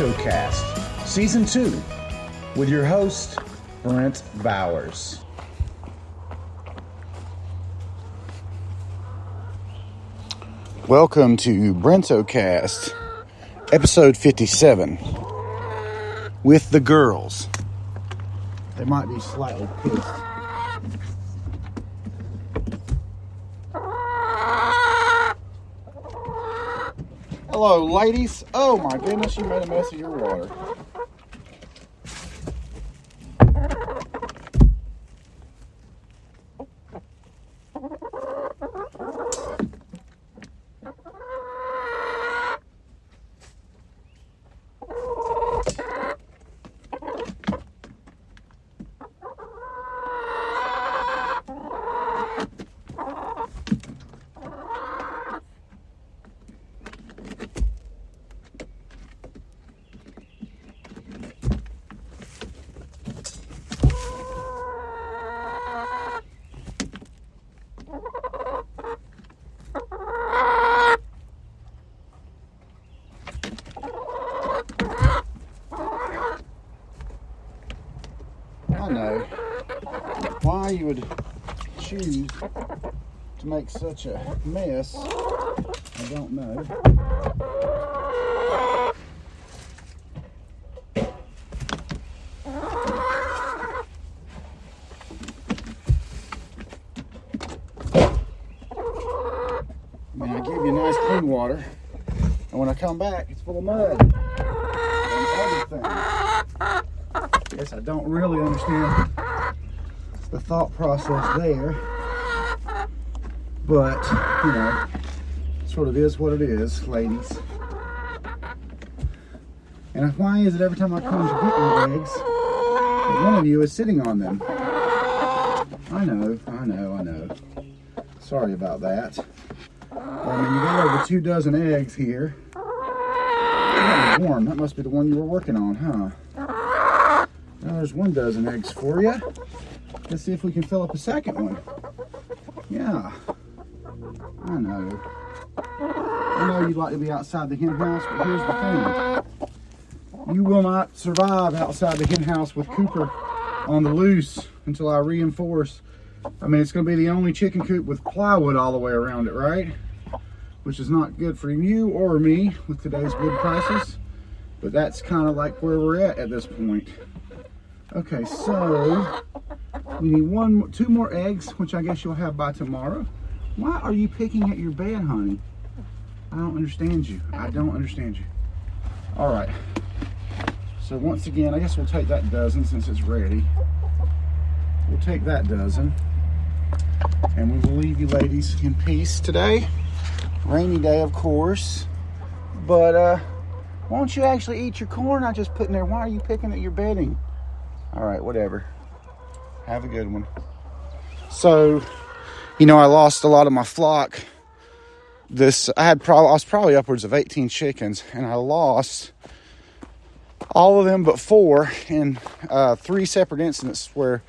Brentocast, Season 2, with your host, Brent Bowers. Welcome to Brentocast, episode 57, with the girls. They might be slightly pissed. Hello, ladies. Oh my goodness, you made a mess of your water. I know why you would choose to make such a mess. I don't know. I mean, I give you nice clean water, and when I come back, it's full of mud and everything. Guess I don't really understand the thought process there, but you know, sort of is what it is, ladies. And why is it every time I come to get your eggs that one of you is sitting on them? I know. Sorry about that. I mean, you got over 2 dozen eggs here. That was warm. That must be the one you were working on, huh? Now there's 1 dozen eggs for you. Let's see if we can fill up a second one. Yeah, I know you'd like to be outside the hen house, but here's the thing. You will not survive outside the hen house with Cooper on the loose until I reinforce. I mean, it's going to be the only chicken coop with plywood all the way around it, right? Which is not good for you or me with today's wood prices. But that's kind of like where we're at this point. Okay, so we need 2 more eggs, which I guess you'll have by tomorrow. Why are you picking at your bed, honey? I don't understand you. All right. So once again, I guess we'll take that dozen since it's ready. We'll take that dozen. And we will leave you ladies in peace today. Rainy day, of course. But won't you actually eat your corn I just put in there? Why are you picking at your bedding? All right, whatever. Have a good one. So, you know, I lost a lot of my flock. I was probably upwards of 18 chickens, and I lost all of them but 4 in 3 separate incidents where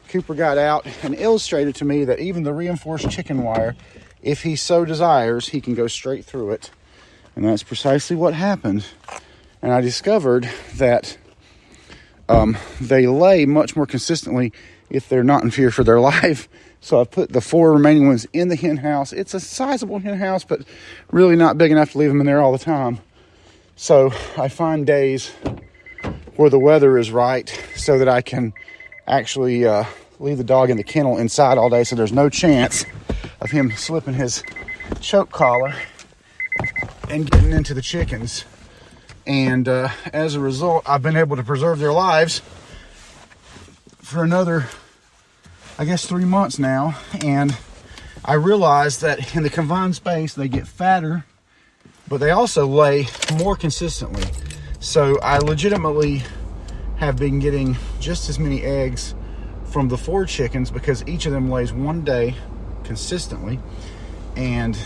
Cooper got out and illustrated to me that even the reinforced chicken wire, if he so desires, he can go straight through it. And that's precisely what happened. And I discovered that they lay much more consistently if they're not in fear for their life. So I put the 4 remaining ones in the hen house. It's a sizable hen house, but really not big enough to leave them in there all the time. So I find days where the weather is right so that I can actually leave the dog in the kennel inside all day, so there's no chance of him slipping his choke collar and getting into the chickens. And as a result, I've been able to preserve their lives for another, I guess, 3 months now. And I realized that in the confined space, they get fatter, but they also lay more consistently. So I legitimately have been getting just as many eggs from the 4 chickens because each of them lays 1 day consistently and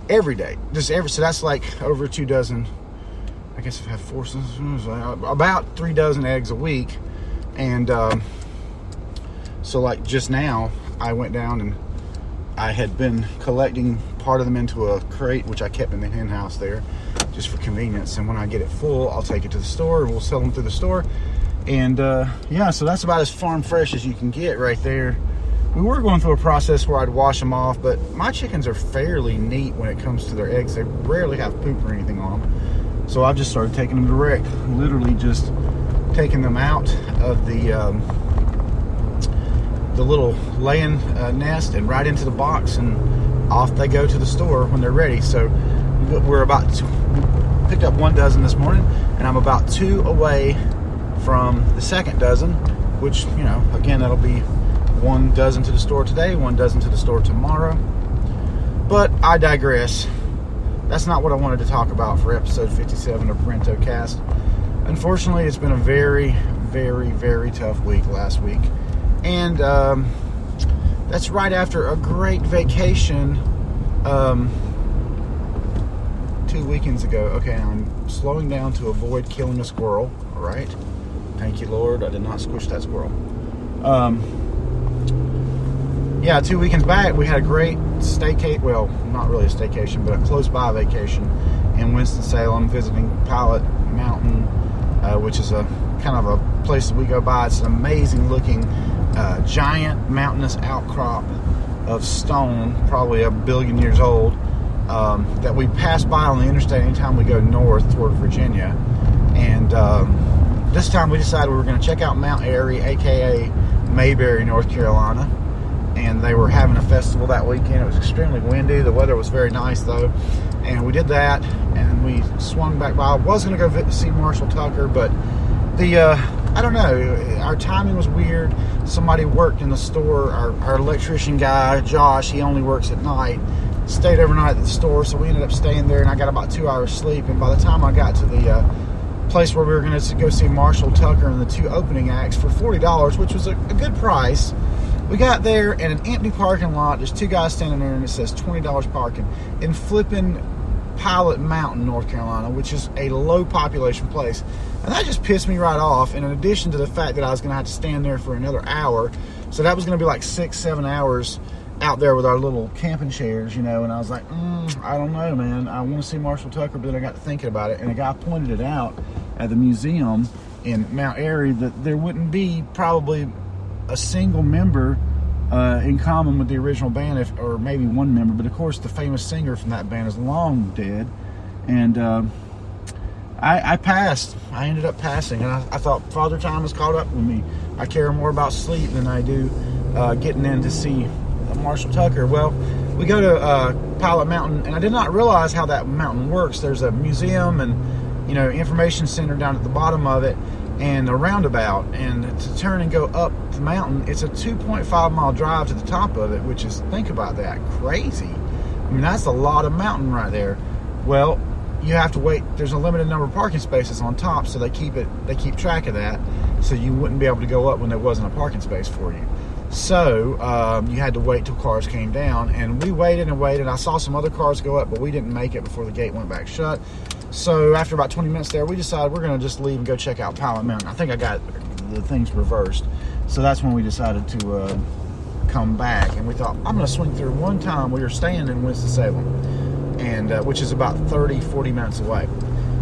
every day. So that's like over 2 dozen. I guess if I have 4, about 3 dozen eggs a week. And so like just now, I went down and I had been collecting part of them into a crate, which I kept in the hen house there, just for convenience. And when I get it full, I'll take it to the store, and we'll sell them through the store. And yeah, so that's about as farm fresh as you can get right there. We were going through a process where I'd wash them off, but my chickens are fairly neat when it comes to their eggs. They rarely have poop or anything on them. So I've just started taking them direct, literally just taking them out of the little laying nest and right into the box, and off they go to the store when they're ready. So we're about to pick up 1 dozen this morning, and I'm about 2 away from the second dozen, which, you know, again, that'll be 1 dozen to the store today, 1 dozen to the store tomorrow. But I digress. That's not what I wanted to talk about for episode 57 of Brentocast. Unfortunately, it's been a very, very, very tough week last week. And that's right after a great vacation 2 weekends ago. Okay, I'm slowing down to avoid killing a squirrel. All right. Thank you, Lord. I did not squish that squirrel. Yeah, 2 weekends back, we had a great staycation. Well, not really a staycation, but a close by vacation in Winston-Salem, visiting Pilot Mountain, which is a kind of a place that we go by. It's an amazing looking giant mountainous outcrop of stone, probably 1 billion years old, that we pass by on the interstate anytime we go north toward Virginia. And this time we decided we were going to check out Mount Airy, aka Mayberry, North Carolina. And they were having a festival that weekend. It was extremely windy. The weather was very nice, though. And we did that, and we swung back by. I was going to go see Marshall Tucker, but I don't know, our timing was weird. Somebody worked in the store. Our electrician guy, Josh, he only works at night, stayed overnight at the store, so we ended up staying there, and I got about 2 hours sleep. And by the time I got to the place where we were going to go see Marshall Tucker and the 2 opening acts for $40, which was a good price, we got there in an empty parking lot. There's 2 guys standing there, and it says $20 parking in flipping Pilot Mountain, North Carolina, which is a low population place. And that just pissed me right off. And in addition to the fact that I was going to have to stand there for another hour, so that was going to be like 6-7 hours out there with our little camping chairs, you know. And I was like, I don't know, man. I want to see Marshall Tucker, but then I got to thinking about it, and a guy pointed it out at the museum in Mount Airy that there wouldn't be probably a single member in common with the original band, or maybe 1 member, but of course the famous singer from that band is long dead. And I passed. I ended up passing, and I thought Father Time has caught up with me. I care more about sleep than I do getting in to see Marshall Tucker. Well, we go to Pilot Mountain, and I did not realize how that mountain works. There's a museum and, you know, information center down at the bottom of it, and a roundabout, and to turn and go up the mountain, it's a 2.5 mile drive to the top of it, which is, think about that, crazy. I mean, that's a lot of mountain right there. Well, you have to wait. There's a limited number of parking spaces on top, so they keep track of that, so you wouldn't be able to go up when there wasn't a parking space for you. So you had to wait till cars came down, and we waited and waited. I saw some other cars go up, but we didn't make it before the gate went back shut. So after about 20 minutes there, we decided we're going to just leave and go check out Pilot Mountain. I think I got the things reversed. So that's when we decided to come back. And we thought, I'm going to swing through one time. We were staying in Winston-Salem, and which is about 30-40 minutes away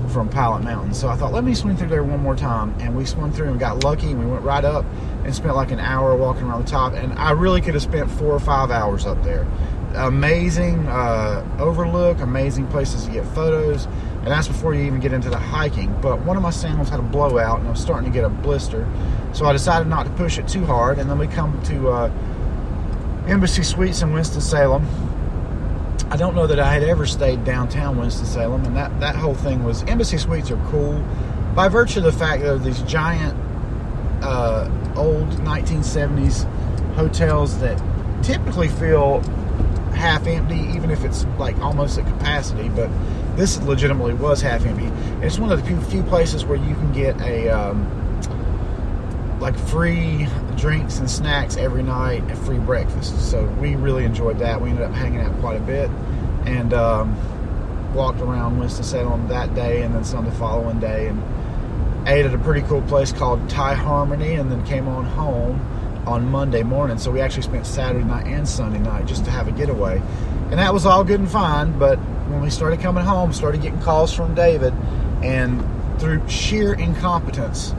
from Pilot Mountain. So I thought, let me swing through there one more time. And we swung through and got lucky, and we went right up and spent like an hour walking around the top. And I really could have spent 4 or 5 hours up there. Amazing overlook, amazing places to get photos. And that's before you even get into the hiking. But one of my sandals had a blowout, and I was starting to get a blister. So I decided not to push it too hard. And then we come to Embassy Suites in Winston-Salem. I don't know that I had ever stayed downtown Winston-Salem. And that whole thing was, Embassy Suites are cool by virtue of the fact that they're these giant old 1970s hotels that typically feel half empty, even if it's like almost at capacity. But this legitimately was half empty. It's one of the few places where you can get a like free drinks and snacks every night and free breakfast. So we really enjoyed that. We ended up hanging out quite a bit, and walked around Winston-Salem that day and then some the following day, and ate at a pretty cool place called Thai Harmony, and then came on home on Monday morning. So we actually spent Saturday night and Sunday night just to have a getaway. And that was all good and fine. But when we started coming home, started getting calls from David, and through sheer incompetence,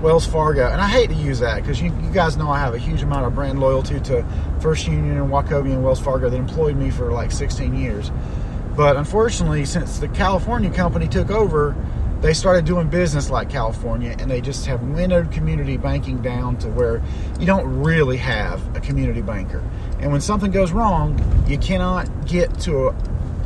Wells Fargo, and I hate to use that because you guys know I have a huge amount of brand loyalty to First Union and Wachovia and Wells Fargo that employed me for like 16 years. But unfortunately, since the California company took over, they started doing business like California, and they just have winnowed community banking down to where you don't really have a community banker. And when something goes wrong, you cannot get to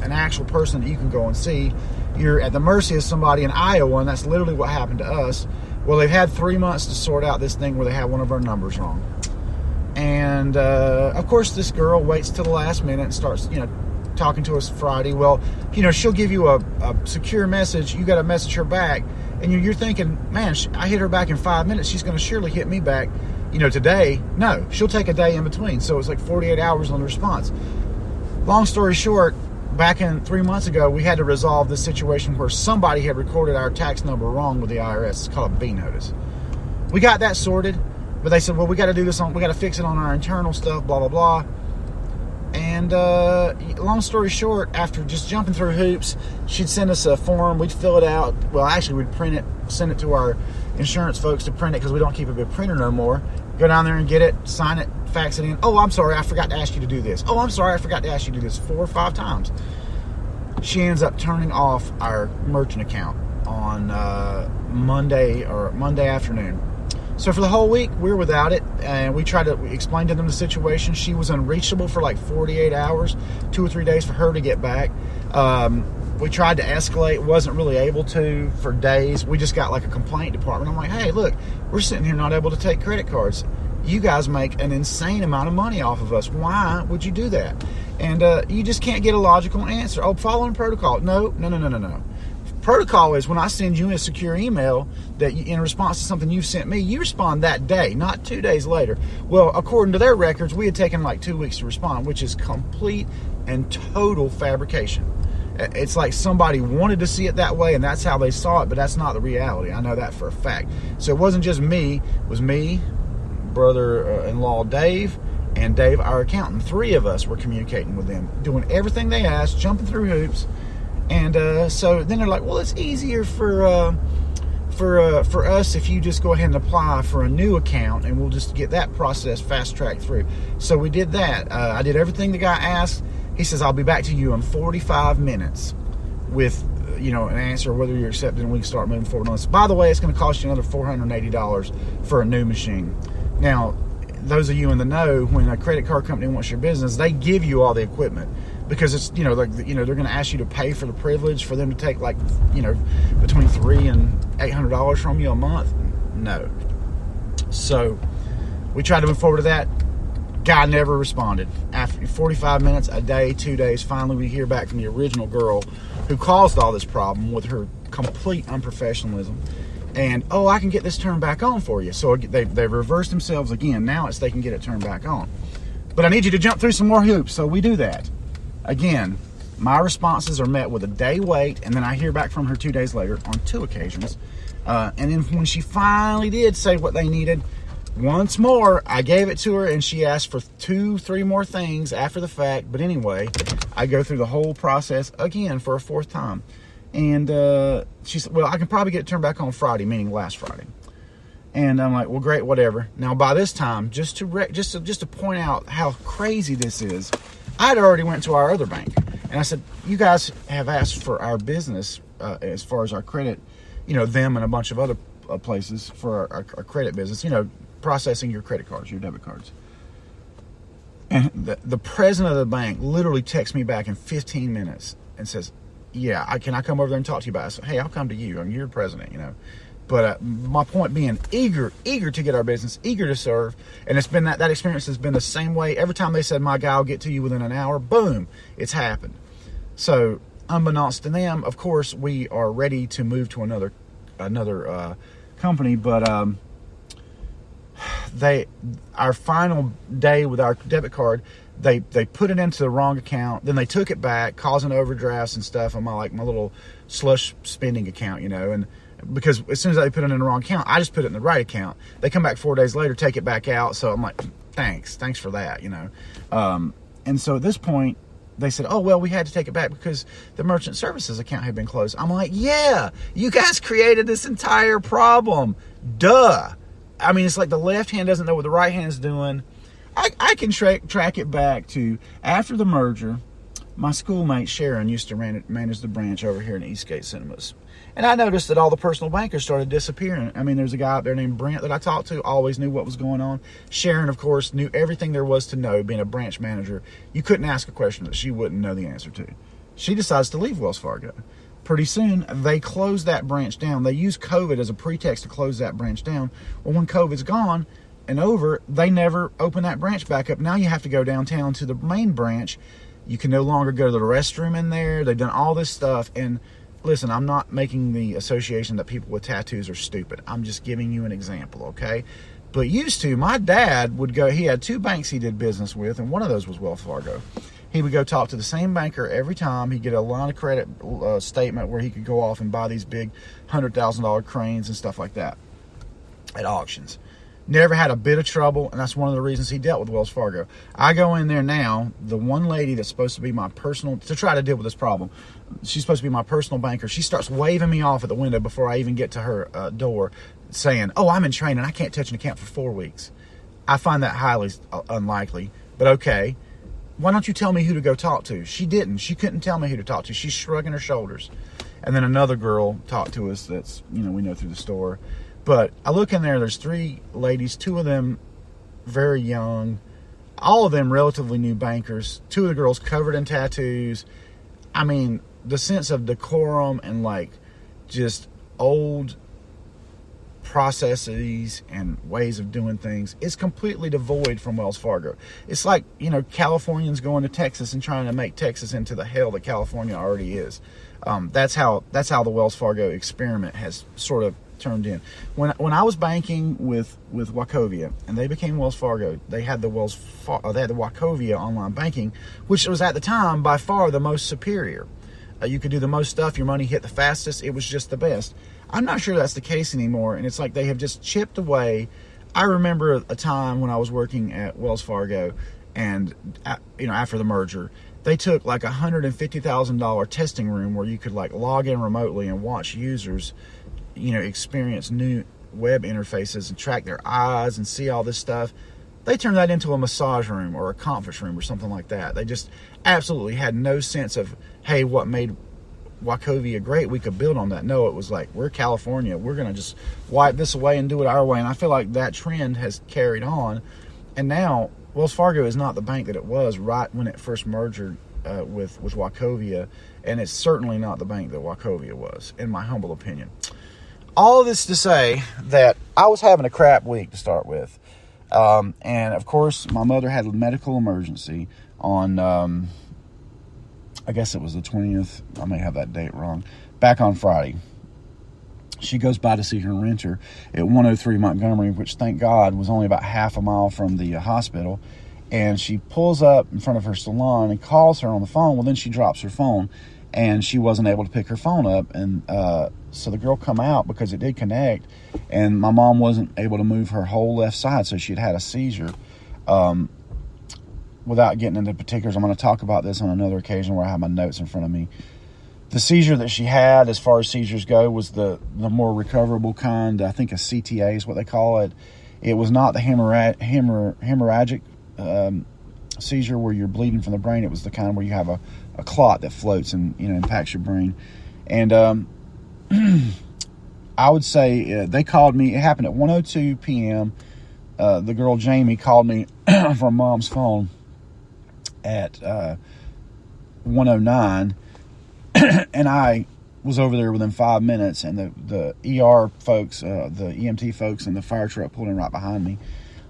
an actual person that you can go and see. You're at the mercy of somebody in Iowa, and that's literally what happened to us. Well, they've had 3 months to sort out this thing where they have one of our numbers wrong. And, of course, this girl waits till the last minute and starts, talking to us Friday. Well, she'll give you a secure message. You got to message her back. And you're thinking, man, I hit her back in 5 minutes. She's going to surely hit me back, today. No, she'll take a day in between. So it's like 48 hours on the response. Long story short, back in 3 months ago, we had to resolve this situation where somebody had recorded our tax number wrong with the IRS. It's called a B notice. We got that sorted, but they said, well, we got to do this we got to fix it on our internal stuff, blah, blah, blah. And long story short, after just jumping through hoops, she'd send us a form. We'd fill it out. Well, actually, we'd print it, send it to our insurance folks to print it because we don't keep a big printer no more. Go down there and get it, sign it, fax it in. Oh, I'm sorry, I forgot to ask you to do this. Oh, I'm sorry, I forgot to ask you to do this 4 or 5 times. She ends up turning off our merchant account on Monday afternoon. So for the whole week, we were without it, and we tried to explain to them the situation. She was unreachable for like 48 hours, 2 or 3 days for her to get back. We tried to escalate, wasn't really able to for days. We just got like a complaint department. I'm like, hey, look, we're sitting here not able to take credit cards. You guys make an insane amount of money off of us. Why would you do that? And you just can't get a logical answer. Oh, following protocol. No. Protocol is when I send you a secure email that in response to something you sent me, you respond that day, not 2 days later. Well, according to their records, we had taken like 2 weeks to respond, which is complete and total fabrication. It's like somebody wanted to see it that way, and that's how they saw it, but that's not the reality. I know that for a fact. So it wasn't just me. It was me, brother-in-law Dave, and Dave, our accountant. 3 of us were communicating with them, doing everything they asked, jumping through hoops. And so then they're like, well, it's easier for us if you just go ahead and apply for a new account, and we'll just get that process fast-tracked through. So we did that. I did everything the guy asked. He says, I'll be back to you in 45 minutes with, an answer whether you're accepted, and we can start moving forward on this. By the way, it's going to cost you another $480 for a new machine. Now, those of you in the know, when a credit card company wants your business, they give you all the equipment. Because it's, they're going to ask you to pay for the privilege for them to take between $300 and $800 from you a month. No. So we tried to move forward to that. Guy never responded. After 45 minutes, a day, 2 days, finally we hear back from the original girl who caused all this problem with her complete unprofessionalism. And, I can get this turned back on for you. So they reversed themselves again. Now they can get it turned back on. But I need you to jump through some more hoops. So we do that. Again, my responses are met with a day wait, and then I hear back from her 2 days later on 2 occasions. And then when she finally did say what they needed, once more, I gave it to her, and she asked for 2-3 more things after the fact. But anyway, I go through the whole process again for a 4th time. And she said, well, I can probably get it turned back on Friday, meaning last Friday. And I'm like, well, great, whatever. Now, by this time, just to point out how crazy this is, I had already went to our other bank, and I said, you guys have asked for our business as far as our credit, them and a bunch of other places for our credit business, processing your credit cards, your debit cards. And the president of the bank literally texts me back in 15 minutes and says, yeah, can I come over there and talk to you about it? I said, hey, I'll come to you. You're the president, But my point being, eager to get our business, eager to serve. And it's been that experience has been the same way. Every time they said, my guy will get to you within an hour, boom, it's happened. So unbeknownst to them, of course, we are ready to move to another company. But our final day with our debit card, they put it into the wrong account. Then they took it back, causing overdrafts and stuff on my little slush spending account, And because as soon as they put it in the wrong account, I just put it in the right account. They come back 4 days later, take it back out. So I'm like, thanks for that, And so at this point, they said, oh, well, we had to take it back because the merchant services account had been closed. I'm like, yeah, you guys created this entire problem. Duh. I mean, it's like the left hand doesn't know what the right hand is doing. I can track it back to after the merger. My schoolmate Sharon used to manage the branch over here in Eastgate Cinemas. And I noticed that all the personal bankers started disappearing. I mean, there's a guy out there named Brent that I talked to, always knew what was going on. Sharon, of course, knew everything there was to know, being a branch manager. You couldn't ask a question that she wouldn't know the answer to. She decides to leave Wells Fargo. Pretty soon, they close that branch down. They use COVID as a pretext to close that branch down. Well, when COVID's gone and over, they never open that branch back up. Now you have to go downtown to the main branch. You can no longer go to the restroom in there. They've done all this stuff. And listen, I'm not making the association that people with tattoos are stupid. I'm just giving you an example, okay? But used to, my dad would go, he had 2 banks he did business with, and one of those was Wells Fargo. He would go talk to the same banker every time. He'd get a line of credit statement where he could go off and buy these big $100,000 cranes and stuff like that at auctions. Never had a bit of trouble, and that's one of the reasons he dealt with Wells Fargo. I go in there now, the one lady that's supposed to be my personal, to try to deal with this problem, she's supposed to be my personal banker. She starts waving me off at the window before I even get to her door, saying, oh, I'm in training. I can't touch an account for 4 weeks. I find that highly unlikely, but okay. Why don't you tell me who to go talk to? She didn't. She couldn't tell me who to talk to. She's shrugging her shoulders. And then another girl talked to us that's, we know through the store. But I look in there, there's 3 ladies, 2 of them very young, all of them relatively new bankers, 2 of the girls covered in tattoos. I mean, the sense of decorum and like just old processes and ways of doing things is completely devoid from Wells Fargo. It's like, Californians going to Texas and trying to make Texas into the hell that California already is. That's how the Wells Fargo experiment has sort of turned in. When I was banking with Wachovia and they became Wells Fargo, they had the Wachovia online banking, which was at the time by far the most superior. You could do the most stuff, your money hit the fastest, it was just the best. I'm not sure that's the case anymore, and it's like they have just chipped away. I remember a time when I was working at Wells Fargo, and after the merger, they took like $150,000 testing room where you could like log in remotely and watch users experience new web interfaces and track their eyes and see all this stuff. They turned that into a massage room or a conference room or something like that. They just absolutely had no sense of, hey, what made Wachovia great? We could build on that. No, it was like, we're California. We're going to just wipe this away and do it our way. And I feel like that trend has carried on. And now Wells Fargo is not the bank that it was right when it first merged with Wachovia. And it's certainly not the bank that Wachovia was, in my humble opinion. All of this to say that I was having a crap week to start with. And of course, my mother had a medical emergency on, I guess it was the 20th. I may have that date wrong. Back on Friday. She goes by to see her renter at 103 Montgomery, which thank God was only about half a mile from the hospital. And she pulls up in front of her salon and calls her on the phone. Well, then she drops her phone and she wasn't able to pick her phone up. And so the girl come out because it did connect, and my mom wasn't able to move her whole left side, so she had a seizure. Without getting into particulars, I'm going to talk about this on another occasion where I have my notes in front of me. The seizure that she had, as far as seizures go, was the more recoverable kind. I think a CTA is what they call it. It was not the hemorrhagic seizure where you're bleeding from the brain. It was the kind where you have a clot that floats and impacts your brain. And I would say they called me. It happened at 1:02 p.m. The girl Jamie called me from Mom's phone at 1:09, and I was over there within 5 minutes. And the ER folks, the EMT folks, and the fire truck pulled in right behind me.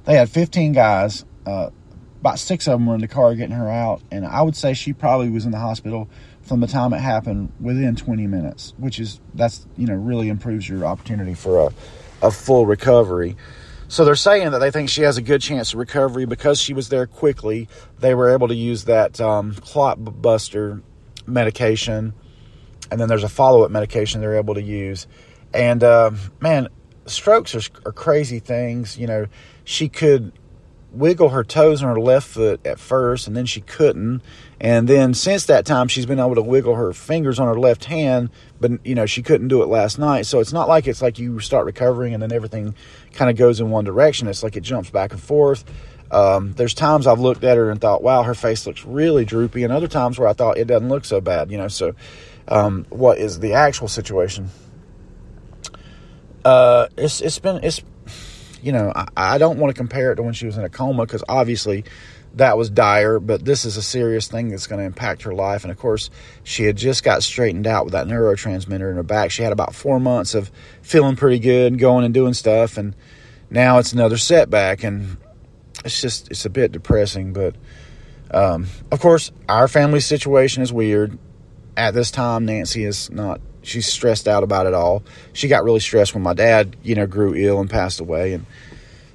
They had 15 guys. About 6 of them were in the car getting her out, and I would say she probably was in the hospital from the time it happened within 20 minutes, that's really improves your opportunity for a full recovery. So they're saying that they think she has a good chance of recovery because she was there quickly. They were able to use that clot buster medication, and then there's a follow-up medication they're able to use. And, man, strokes are crazy things. She could wiggle her toes on her left foot at first, and then she couldn't. And then since that time, she's been able to wiggle her fingers on her left hand, but, she couldn't do it last night. So it's not like it's like you start recovering and then everything kind of goes in one direction. It's like it jumps back and forth. There's times I've looked at her and thought, wow, her face looks really droopy, and other times where I thought it doesn't look so bad, So what is the actual situation? I don't want to compare it to when she was in a coma, because obviously that was dire, but this is a serious thing that's going to impact her life. And of course, she had just got straightened out with that neurotransmitter in her back. She had about 4 months of feeling pretty good, going and doing stuff, and now it's another setback, and it's a bit depressing. But of course, our family situation is weird. At this time, Nancy is not. She's stressed out about it all. She got really stressed when my dad, grew ill and passed away, and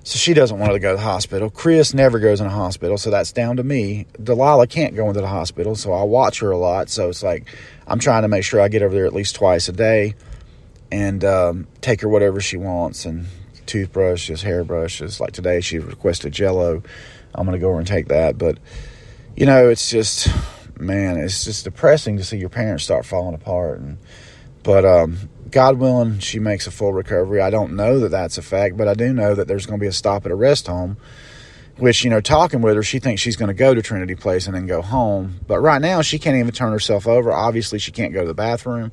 so she doesn't want to go to the hospital. Chris never goes in a hospital, so that's down to me. Delilah can't go into the hospital, so I watch her a lot. So it's like I'm trying to make sure I get over there at least twice a day and take her whatever she wants, and toothbrushes, hairbrushes. Like today, she requested Jell-O. I'm going to go over and take that. But, it's just, man, it's just depressing to see your parents start falling apart. But God willing, she makes a full recovery. I don't know that that's a fact, but I do know that there's going to be a stop at a rest home, which, talking with her, she thinks she's going to go to Trinity Place and then go home. But right now, she can't even turn herself over. Obviously, she can't go to the bathroom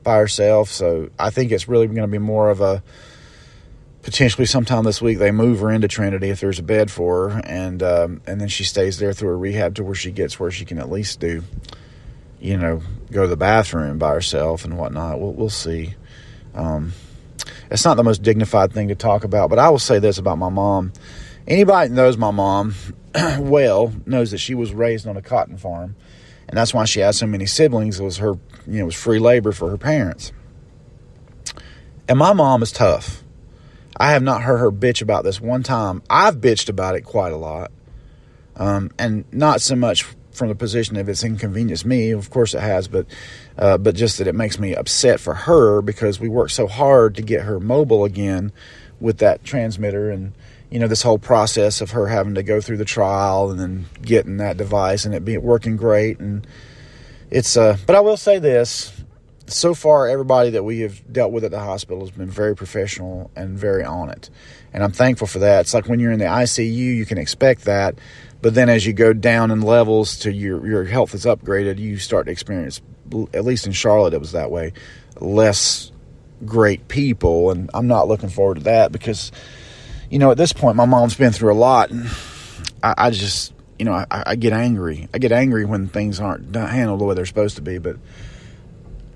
by herself. So I think it's really going to be more of a potentially sometime this week they move her into Trinity if there's a bed for her, and then she stays there through her rehab to where she gets where she can at least do, go to the bathroom by herself and whatnot. We'll see. It's not the most dignified thing to talk about, but I will say this about my mom. Anybody that knows my mom well knows that she was raised on a cotton farm, and that's why she had so many siblings. It was her, it was free labor for her parents. And my mom is tough. I have not heard her bitch about this one time. I've bitched about it quite a lot, and not so much from the position of it's inconvenienced me. Of course it has, but just that it makes me upset for her because we worked so hard to get her mobile again with that transmitter, and this whole process of her having to go through the trial and then getting that device and it working great. And it's but I will say this. So far, everybody that we have dealt with at the hospital has been very professional and very on it. And I'm thankful for that. It's like when you're in the ICU, you can expect that. But then as you go down in levels to your health is upgraded, you start to experience, at least in Charlotte, it was that way, less great people. And I'm not looking forward to that because, at this point, my mom's been through a lot. And I just, I get angry. I get angry when things aren't handled the way they're supposed to be. But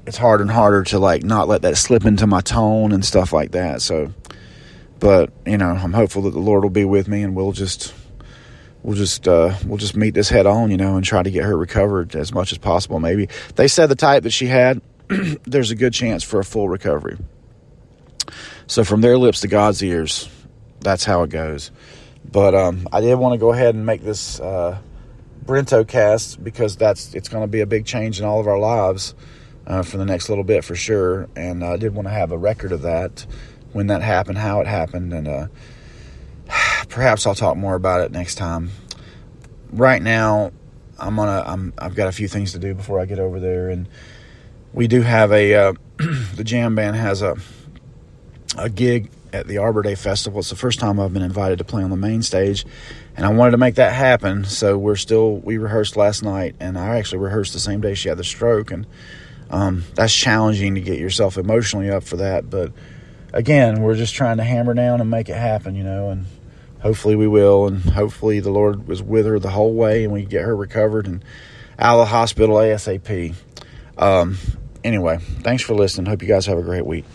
it's harder and harder to not let that slip into my tone and stuff like that. So, but I'm hopeful that the Lord will be with me, and we'll just meet this head on, and try to get her recovered as much as possible. Maybe they said the type that she had, there's a good chance for a full recovery. So from their lips to God's ears, that's how it goes. But I did want to go ahead and make this Brentocast because it's going to be a big change in all of our lives. For the next little bit for sure, and I did want to have a record of that, when that happened, how it happened, and perhaps I'll talk more about it next time. Right now, I've got a few things to do before I get over there, and we do have the jam band has a gig at the Arbor Day Festival. It's the first time I've been invited to play on the main stage, and I wanted to make that happen. So we rehearsed last night, and I actually rehearsed the same day she had the stroke, and that's challenging to get yourself emotionally up for that. But again, we're just trying to hammer down and make it happen, and hopefully we will. And hopefully the Lord was with her the whole way and we get her recovered and out of the hospital ASAP. Anyway, thanks for listening. Hope you guys have a great week.